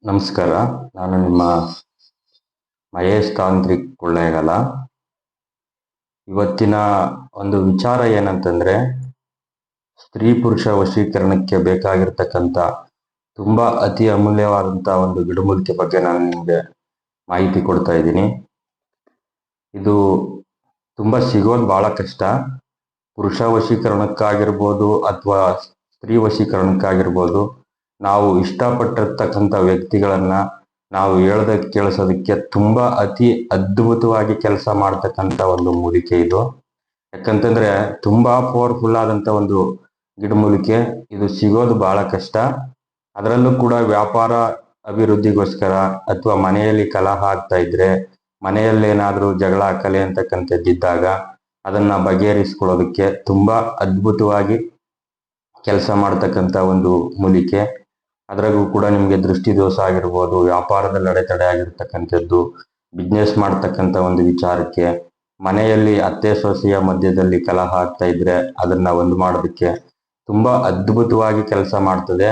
ನಮಸ್ಕಾರ. ನಾನು ನಿಮ್ಮ ಮಹೇಶ್ ತಾಂತ್ರಿಕ್ ಕೊಳ್ಳೇಗಾಲ. ಇವತ್ತಿನ ಒಂದು ವಿಚಾರ ಏನಂತಂದ್ರೆ, ಸ್ತ್ರೀ ಪುರುಷ ವಶೀಕರಣಕ್ಕೆ ಬೇಕಾಗಿರ್ತಕ್ಕಂಥ ತುಂಬಾ ಅತಿ ಅಮೂಲ್ಯವಾದಂಥ ಒಂದು ಗಿಡಮೂಲಿಕೆ ಬಗ್ಗೆ ನಾನು ನಿಮಗೆ ಮಾಹಿತಿ ಕೊಡ್ತಾ ಇದ್ದೀನಿ. ಇದು ತುಂಬಾ ಸಿಗೋದು ಬಹಳ ಕಷ್ಟ. ಪುರುಷ ವಶೀಕರಣಕ್ಕಾಗಿರ್ಬೋದು ಅಥವಾ ಸ್ತ್ರೀ ವಶೀಕರಣಕ್ಕಾಗಿರ್ಬೋದು, ನಾವು ಇಷ್ಟಪಟ್ಟಿರ್ತಕ್ಕಂಥ ವ್ಯಕ್ತಿಗಳನ್ನ ನಾವು ಹೇಳ್ದಕ್ಕೆ ಕೇಳಿಸೋದಕ್ಕೆ ತುಂಬಾ ಅತಿ ಅದ್ಭುತವಾಗಿ ಕೆಲಸ ಮಾಡ್ತಕ್ಕಂಥ ಒಂದು ಮೂಲಿಕೆ ಇದು. ಯಾಕಂತಂದ್ರೆ ತುಂಬಾ ಪವರ್ಫುಲ್ ಆದಂತ ಒಂದು ಗಿಡಮೂಲಿಕೆ. ಇದು ಸಿಗೋದು ಬಹಳ ಕಷ್ಟ. ಅದರಲ್ಲೂ ಕೂಡ ವ್ಯಾಪಾರ ಅಭಿವೃದ್ಧಿಗೋಸ್ಕರ ಅಥವಾ ಮನೆಯಲ್ಲಿ ಕಲಹ ಆಗ್ತಾ ಇದ್ರೆ, ಮನೆಯಲ್ಲಿ ಏನಾದ್ರೂ ಜಗಳ ಕಲೆ ಅಂತಕ್ಕಂಥದ್ದಿದ್ದಾಗ ಅದನ್ನ ಬಗೆಹರಿಸ್ಕೊಳ್ಳೋದಕ್ಕೆ ತುಂಬಾ ಅದ್ಭುತವಾಗಿ ಕೆಲಸ ಮಾಡ್ತಕ್ಕಂಥ ಒಂದು ಮೂಲಿಕೆ. ಅದ್ರಾಗೂ ಕೂಡ ನಿಮಗೆ ದೃಷ್ಟಿ ದೋಷ ಆಗಿರ್ಬೋದು, ವ್ಯಾಪಾರದಲ್ಲಿ ಅಡೆತಡೆ ಆಗಿರ್ತಕ್ಕಂಥದ್ದು, ಬಿಸ್ನೆಸ್ ಮಾಡ್ತಕ್ಕಂಥ ಒಂದು ವಿಚಾರಕ್ಕೆ, ಮನೆಯಲ್ಲಿ ಅತ್ತೆ ಸೊಸೆಯ ಮಧ್ಯದಲ್ಲಿ ಕಲಹ ಆಗ್ತಾ ಇದ್ರೆ ಅದನ್ನ ಒಂದು ಮಾಡೋದಕ್ಕೆ ತುಂಬಾ ಅದ್ಭುತವಾಗಿ ಕೆಲಸ ಮಾಡ್ತದೆ.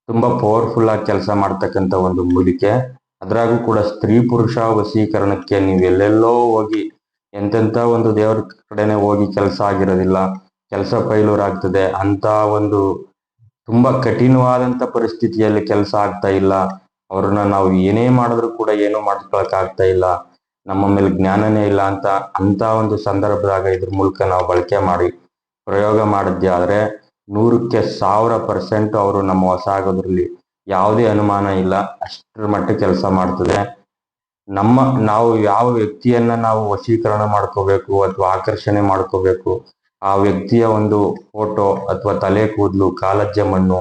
ತುಂಬಾ ಪವರ್ಫುಲ್ ಆಗಿ ಕೆಲಸ ಮಾಡ್ತಕ್ಕಂಥ ಒಂದು ಮೂಲಿಕೆ. ಅದ್ರಾಗೂ ಕೂಡ ಸ್ತ್ರೀ ಪುರುಷ ವಶೀಕರಣಕ್ಕೆ ನೀವು ಎಲ್ಲೆಲ್ಲೋ ಹೋಗಿ ಎಂತೆಂಥ ಒಂದು ದೇವರ ಕಡೆನೆ ಹೋಗಿ ಕೆಲಸ ಆಗಿರೋದಿಲ್ಲ, ಕೆಲಸ ಫೈಲೂರ್ ಆಗ್ತದೆ ಅಂತ ಒಂದು ತುಂಬಾ ಕಠಿಣವಾದಂತ ಪರಿಸ್ಥಿತಿಯಲ್ಲಿ ಕೆಲಸ ಆಗ್ತಾ ಇಲ್ಲ, ಅವ್ರನ್ನ ನಾವು ಏನೇ ಮಾಡಿದ್ರು ಕೂಡ ಏನೂ ಮಾಡ್ಕೊಳಕ್ ಆಗ್ತಾ ಇಲ್ಲ, ನಮ್ಮ ಮೇಲೆ ಜ್ಞಾನನೇ ಇಲ್ಲ ಅಂತ ಒಂದು ಸಂದರ್ಭದಾಗ ಇದ್ರ ಮೂಲಕ ನಾವು ಬಳಕೆ ಮಾಡಿ ಪ್ರಯೋಗ ಮಾಡಿದ್ದೆ ಆದ್ರೆ 100ಕ್ಕೆ 1000% ಅವರು ನಮ್ಮ ಹೊಸ ಆಗೋದ್ರಲ್ಲಿ ಯಾವುದೇ ಅನುಮಾನ ಇಲ್ಲ. ಅಷ್ಟರ ಮಟ್ಟಿಗೆ ಕೆಲಸ ಮಾಡ್ತದೆ. ನಾವು ಯಾವ ವ್ಯಕ್ತಿಯನ್ನ ನಾವು ವಶೀಕರಣ ಮಾಡ್ಕೋಬೇಕು ಅಥವಾ ಆಕರ್ಷಣೆ ಮಾಡ್ಕೋಬೇಕು, ಆ ವ್ಯಕ್ತಿಯ ಒಂದು ಫೋಟೋ ಅಥವಾ ತಲೆ ಕೂದಲು, ಕಾಲಜ್ಜೆ ಮಣ್ಣು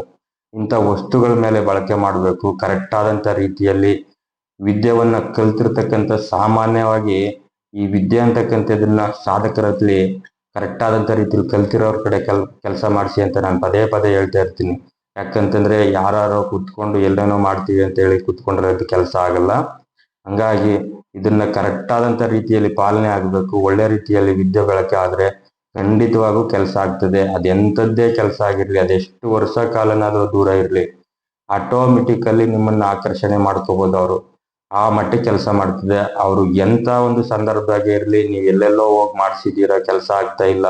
ಇಂಥ ವಸ್ತುಗಳ ಮೇಲೆ ಬಳಕೆ ಮಾಡಬೇಕು. ಕರೆಕ್ಟ್ ಆದಂತ ರೀತಿಯಲ್ಲಿ ವಿದ್ಯೆವನ್ನ ಕಲ್ತಿರ್ತಕ್ಕಂಥ, ಸಾಮಾನ್ಯವಾಗಿ ಈ ವಿದ್ಯೆ ಅಂತಕ್ಕಂಥದನ್ನ ಸಾಧಕರಲ್ಲಿ ಕರೆಕ್ಟ್ ಆದಂತ ರೀತಿಯಲ್ಲಿ ಕಲ್ತಿರೋರ್ ಕಡೆ ಕೆಲಸ ಮಾಡಿಸಿ ಅಂತ ನಾನು ಪದೇ ಪದೇ ಹೇಳ್ತಾ ಇರ್ತೀನಿ. ಯಾಕಂತಂದ್ರೆ ಯಾರು ಕುತ್ಕೊಂಡು ಎಲ್ಲೇನೋ ಮಾಡ್ತೀವಿ ಅಂತ ಹೇಳಿ ಕುತ್ಕೊಂಡ್ರೆ ಅದು ಕೆಲಸ ಆಗಲ್ಲ. ಹಂಗಾಗಿ ಇದನ್ನ ಕರೆಕ್ಟ್ ಆದಂತ ರೀತಿಯಲ್ಲಿ ಪಾಲನೆ ಆಗಬೇಕು. ಒಳ್ಳೆ ರೀತಿಯಲ್ಲಿ ವಿದ್ಯೆ ಬಳಕೆ ಆದ್ರೆ ಖಂಡಿತವಾಗೂ ಕೆಲಸ ಆಗ್ತದೆ. ಅದೆಂಥದ್ದೇ ಕೆಲಸ ಆಗಿರ್ಲಿ, ಅದೆಷ್ಟು ವರ್ಷ ಕಾಲನಾದ್ರೂ ದೂರ ಇರ್ಲಿ, ಆಟೋಮೆಟಿಕಲ್ಲಿ ನಿಮ್ಮನ್ನ ಆಕರ್ಷಣೆ ಮಾಡ್ಕೋಬಹುದು. ಅವರು ಆ ಮಟ್ಟಿಗೆ ಕೆಲಸ ಮಾಡ್ತದೆ. ಅವರು ಎಂತ ಒಂದು ಸಂದರ್ಭದಾಗ ಇರ್ಲಿ, ನೀವು ಎಲ್ಲೆಲ್ಲೋ ಹೋಗಿ ಮಾಡಿಸಿದೀರ, ಕೆಲಸ ಆಗ್ತಾ ಇಲ್ಲ,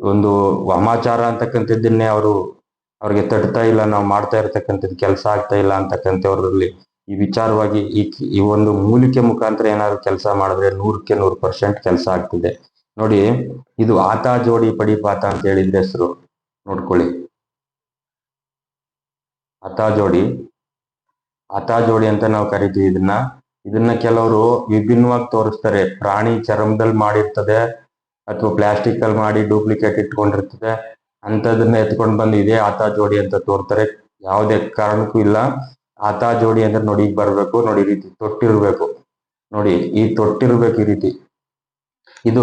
ಒಂದು ವಾಮಾಚಾರ ಅಂತಕ್ಕಂಥದ್ದನ್ನೇ ಅವ್ರಿಗೆ ತಡ್ತಾ ಇಲ್ಲ, ನಾವು ಮಾಡ್ತಾ ಇರ್ತಕ್ಕಂಥದ್ದು ಕೆಲಸ ಆಗ್ತಾ ಇಲ್ಲ ಅಂತಕ್ಕಂಥವ್ರಲ್ಲಿ ಈ ವಿಚಾರವಾಗಿ ಈ ಒಂದು ಮೂಲಿಕೆ ಮುಖಾಂತರ ಏನಾದ್ರು ಕೆಲಸ ಮಾಡಿದ್ರೆ 100ಕ್ಕೆ 100% ಕೆಲಸ ಆಗ್ತದೆ. ನೋಡಿ, ಇದು ಆತಾ ಜೋಡಿ ಪಡಿಪಾತ ಅಂತ ಹೇಳಿದ್ರೆ ಹೆಸರು ನೋಡ್ಕೊಳ್ಳಿ. ಆತಾ ಜೋಡಿ ಅಂತ ನಾವು ಕರಿತೀವಿ ಇದನ್ನ ಕೆಲವರು ವಿಭಿನ್ನವಾಗಿ ತೋರಿಸ್ತಾರೆ. ಪ್ರಾಣಿ ಚರ್ಮದಲ್ಲಿ ಮಾಡಿರ್ತದೆ ಅಥವಾ ಪ್ಲಾಸ್ಟಿಕ್ ಅಲ್ಲಿ ಮಾಡಿ ಡೂಪ್ಲಿಕೇಟ್ ಇಟ್ಕೊಂಡಿರ್ತದೆ, ಅಂತದನ್ನ ಎತ್ಕೊಂಡು ಬಂದು ಇದೇ ಆತಾ ಜೋಡಿ ಅಂತ ತೋರ್ತಾರೆ. ಯಾವುದೇ ಕಾರಣಕ್ಕೂ ಇಲ್ಲ. ಆತಾ ಜೋಡಿ ಅಂದ್ರೆ ನೋಡಿ, ಈಗ ಬರ್ಬೇಕು ನೋಡಿ, ಈ ರೀತಿ ತೊಟ್ಟಿರ್ಬೇಕು ನೋಡಿ, ಈ ತೊಟ್ಟಿರ್ಬೇಕು ಈ ರೀತಿ. ಇದು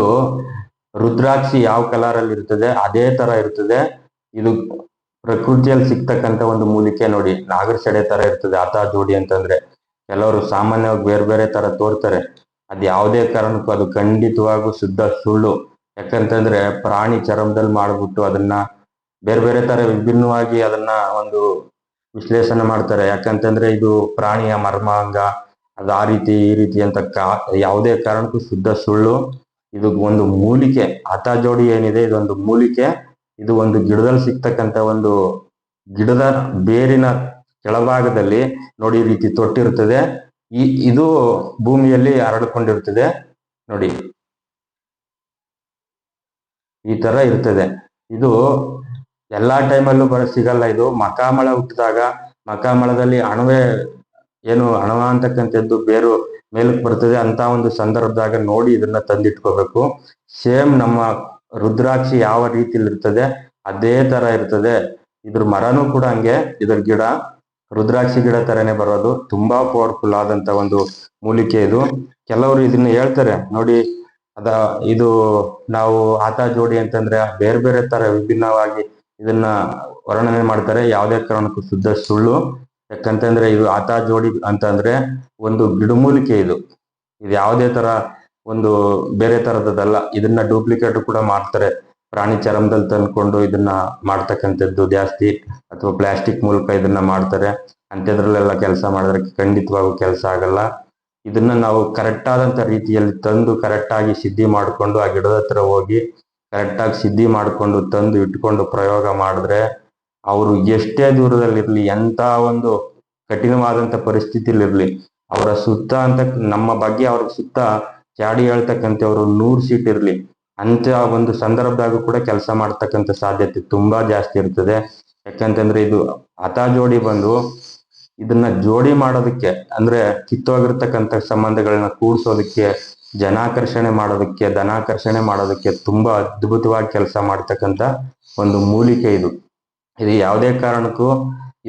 ರುದ್ರಾಕ್ಷಿ ಯಾವ ಕಲರ್ ಅಲ್ಲಿ ಇರ್ತದೆ ಅದೇ ತರ ಇರ್ತದೆ. ಇದು ಪ್ರಕೃತಿಯಲ್ಲಿ ಸಿಗ್ತಕ್ಕಂಥ ಒಂದು ಮೂಲಿಕೆ. ನೋಡಿ, ನಾಗರ ಸೆಡೆ ತರ ಇರ್ತದೆ ಆತಾ ಜೋಡಿ ಅಂತಂದ್ರೆ. ಕೆಲವರು ಸಾಮಾನ್ಯವಾಗಿ ಬೇರೆ ಬೇರೆ ತರ ತೋರ್ತಾರೆ. ಅದ್ ಯಾವುದೇ ಕಾರಣಕ್ಕೂ ಅದು ಖಂಡಿತವಾಗೂ ಶುದ್ಧ ಸುಳ್ಳು. ಯಾಕಂತಂದ್ರೆ ಪ್ರಾಣಿ ಚರ್ಮದಲ್ಲಿ ಮಾಡ್ಬಿಟ್ಟು ಅದನ್ನ ಬೇರೆ ಬೇರೆ ತರ ವಿಭಿನ್ನವಾಗಿ ಅದನ್ನ ಒಂದು ವಿಶ್ಲೇಷಣೆ ಮಾಡ್ತಾರೆ. ಯಾಕಂತಂದ್ರೆ ಇದು ಪ್ರಾಣಿಯ ಮರ್ಮಾಂಗ, ಅದು ಆ ರೀತಿ ಈ ರೀತಿ ಅಂತ ಯಾವುದೇ ಕಾರಣಕ್ಕೂ ಶುದ್ಧ ಸುಳ್ಳು. ಇದು ಒಂದು ಮೂಲಿಕೆ. ಆತಾ ಜೋಡಿ ಏನಿದೆ, ಇದೊಂದು ಮೂಲಿಕೆ. ಇದು ಒಂದು ಗಿಡದಲ್ಲಿ ಸಿಗ್ತಕ್ಕಂಥ ಒಂದು ಗಿಡದ ಬೇರಿನ ಕೆಳಭಾಗದಲ್ಲಿ ನೋಡಿ ಈ ರೀತಿ ತೊಟ್ಟಿರ್ತದೆ. ಇದು ಭೂಮಿಯಲ್ಲಿ ಹರಡಿಕೊಂಡಿರ್ತದೆ. ನೋಡಿ, ಈ ತರ ಇರ್ತದೆ. ಇದು ಎಲ್ಲಾ ಟೈಮಲ್ಲೂ ಸಿಗಲ್ಲ. ಇದು ಮಕಾಮಳ ಹುಟ್ಟಿದಾಗ, ಮಕಾಮಳದಲ್ಲಿ ಅಣುವ ಅಂತಕ್ಕಂಥದ್ದು ಬೇರು ಮೇಲಕ್ಕೆ ಬರ್ತದೆ ಅಂತ ಒಂದು ಸಂದರ್ಭದಾಗ ನೋಡಿ ಇದನ್ನ ತಂದಿಟ್ಕೋಬೇಕು. ಸೇಮ್ ನಮ್ಮ ರುದ್ರಾಕ್ಷಿ ಯಾವ ರೀತಿಲಿ ಇರ್ತದೆ ಅದೇ ತರ ಇರ್ತದೆ. ಇದ್ರ ಮರನೂ ಕೂಡ ಹಂಗೆ. ಇದ್ರ ಗಿಡ ರುದ್ರಾಕ್ಷಿ ಗಿಡ ತರನೇ ಬರೋದು. ತುಂಬಾ ಪವರ್ಫುಲ್ ಆದಂತ ಒಂದು ಮೂಲಿಕೆ ಇದು. ಕೆಲವರು ಇದನ್ನ ಹೇಳ್ತಾರೆ ನೋಡಿ, ಇದು ನಾವು ಆತಾ ಜೋಡಿ ಅಂತಂದ್ರೆ ಬೇರೆ ಬೇರೆ ತರ ವಿಭಿನ್ನವಾಗಿ ಇದನ್ನ ವರ್ಣನೆ ಮಾಡ್ತಾರೆ. ಯಾವುದೇ ಕಾರಣಕ್ಕೂ ಶುದ್ಧ ಸುಳ್ಳು. ಯಾಕಂತಂದ್ರೆ ಇದು ಆತಾ ಜೋಡಿ ಅಂತಂದ್ರೆ ಒಂದು ಗಿಡಮೂಲಿಕೆ. ಇದು ಯಾವುದೇ ತರ ಒಂದು ಬೇರೆ ತರದಲ್ಲ. ಇದನ್ನ ಡೂಪ್ಲಿಕೇಟ್ ಕೂಡ ಮಾಡ್ತಾರೆ. ಪ್ರಾಣಿ ಚರ್ಮದಲ್ಲಿ ತಂದ್ಕೊಂಡು ಇದನ್ನ ಮಾಡ್ತಕ್ಕಂಥದ್ದು ಜಾಸ್ತಿ, ಅಥವಾ ಪ್ಲಾಸ್ಟಿಕ್ ಮೂಲಕ ಇದನ್ನ ಮಾಡ್ತಾರೆ. ಅಂಥದ್ರಲ್ಲೆಲ್ಲ ಕೆಲಸ ಮಾಡಿದ್ರೆ ಖಂಡಿತವಾಗೂ ಕೆಲಸ ಆಗಲ್ಲ. ಇದನ್ನ ನಾವು ಕರೆಕ್ಟ್ ಆದಂತ ರೀತಿಯಲ್ಲಿ ತಂದು ಕರೆಕ್ಟ್ ಆಗಿ ಸಿದ್ಧಿ ಮಾಡಿಕೊಂಡು ಆ ಗಿಡದ ಹತ್ರ ಹೋಗಿ ಕರೆಕ್ಟ್ ಆಗಿ ಸಿದ್ಧಿ ಮಾಡಿಕೊಂಡು ತಂದು ಇಟ್ಕೊಂಡು ಪ್ರಯೋಗ ಮಾಡಿದ್ರೆ ಅವರು ಎಷ್ಟೇ ದೂರದಲ್ಲಿರ್ಲಿ, ಎಂತ ಒಂದು ಕಠಿಣವಾದಂತ ಪರಿಸ್ಥಿತಿಲಿರ್ಲಿ, ಅವರ ಸುತ್ತ ಅಂತ ನಮ್ಮ ಬಗ್ಗೆ ಅವ್ರ ಸುತ್ತ ಚಾಡಿ ಹೇಳ್ತಕ್ಕಂಥವ್ರು 100 ಸೀಟ್ ಇರ್ಲಿ, ಅಂತ ಒಂದು ಸಂದರ್ಭದಾಗೂ ಕೂಡ ಕೆಲಸ ಮಾಡ್ತಕ್ಕಂಥ ಸಾಧ್ಯತೆ ತುಂಬಾ ಜಾಸ್ತಿ ಇರ್ತದೆ. ಯಾಕಂತಂದ್ರೆ ಇದು ಹಠ ಜೋಡಿ ಬಂದು ಇದನ್ನ ಜೋಡಿ ಮಾಡೋದಕ್ಕೆ, ಅಂದ್ರೆ ಕಿತ್ತೋಗಿರ್ತಕ್ಕಂಥ ಸಂಬಂಧಗಳನ್ನ ಕೂಡ್ಸೋದಕ್ಕೆ, ಜನಾಕರ್ಷಣೆ ಮಾಡೋದಕ್ಕೆ, ಧನಾಕರ್ಷಣೆ ಮಾಡೋದಕ್ಕೆ ತುಂಬಾ ಅದ್ಭುತವಾಗಿ ಕೆಲಸ ಮಾಡ್ತಕ್ಕಂಥ ಒಂದು ಮೂಲಿಕೆ ಇದು. ಇದು ಯಾವುದೇ ಕಾರಣಕ್ಕೂ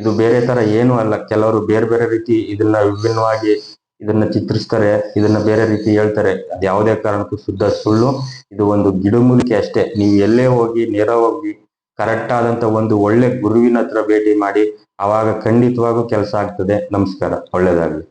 ಇದು ಬೇರೆ ತರ ಏನು ಅಲ್ಲ. ಕೆಲವರು ಬೇರೆ ಬೇರೆ ರೀತಿ ಇದನ್ನ ವಿಭಿನ್ನವಾಗಿ ಇದನ್ನ ಚಿತ್ರಿಸ್ತಾರೆ, ಇದನ್ನ ಬೇರೆ ರೀತಿ ಹೇಳ್ತಾರೆ. ಅದು ಯಾವುದೇ ಕಾರಣಕ್ಕೂ ಶುದ್ಧ ಸುಳ್ಳು. ಇದು ಒಂದು ಗಿಡಮೂಲಿಕೆ ಅಷ್ಟೇ. ನೀವು ಎಲ್ಲೇ ಹೋಗಿ ನೇರವಾಗಿ ಕರೆಕ್ಟ್ ಆದಂತ ಒಂದು ಒಳ್ಳೆ ಗುರುವಿನ ಹತ್ರ ಭೇಟಿ ಮಾಡಿ, ಅವಾಗ ಖಂಡಿತವಾಗೂ ಕೆಲಸ ಆಗ್ತದೆ. ನಮಸ್ಕಾರ, ಒಳ್ಳೇದಾಗ್ಲಿ.